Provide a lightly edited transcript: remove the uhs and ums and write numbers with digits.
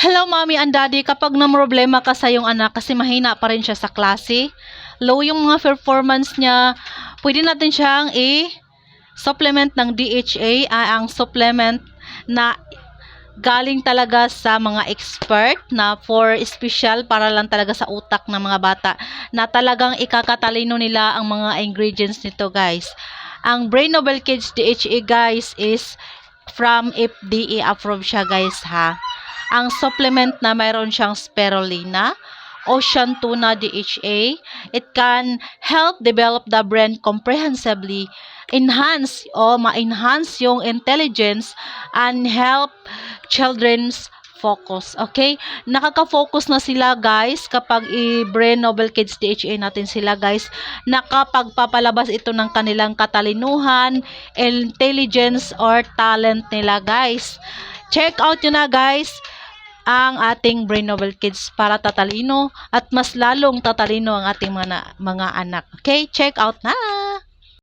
Hello, mommy and daddy. Kapag namroblema ka sa iyong anak kasi mahina pa rin siya sa klase, low yung mga performance niya, pwede natin siyang supplement ng DHA, ang supplement na galing talaga sa mga expert na for special para lang talaga sa utak ng mga bata na talagang ikakatalino nila ang mga ingredients nito, guys. Ang Brain Noble Kids DHA, guys, is from FDA approved siya, guys, ha. Ang supplement na mayroon siyang spirulina, ocean tuna DHA. It can help develop the brain comprehensively, enhance o ma-enhance yung intelligence and help children's focus. Okay? Nakaka-focus na sila, guys, kapag i-Brain Noble Kids DHA natin sila, guys. Nakapagpapalabas ito ng kanilang katalinuhan, intelligence, or talent nila, guys. Check out nyo na, guys, ang ating Brain Noble Kids para tatalino at mas lalong tatalino ang ating mga anak. Okay? Check out na!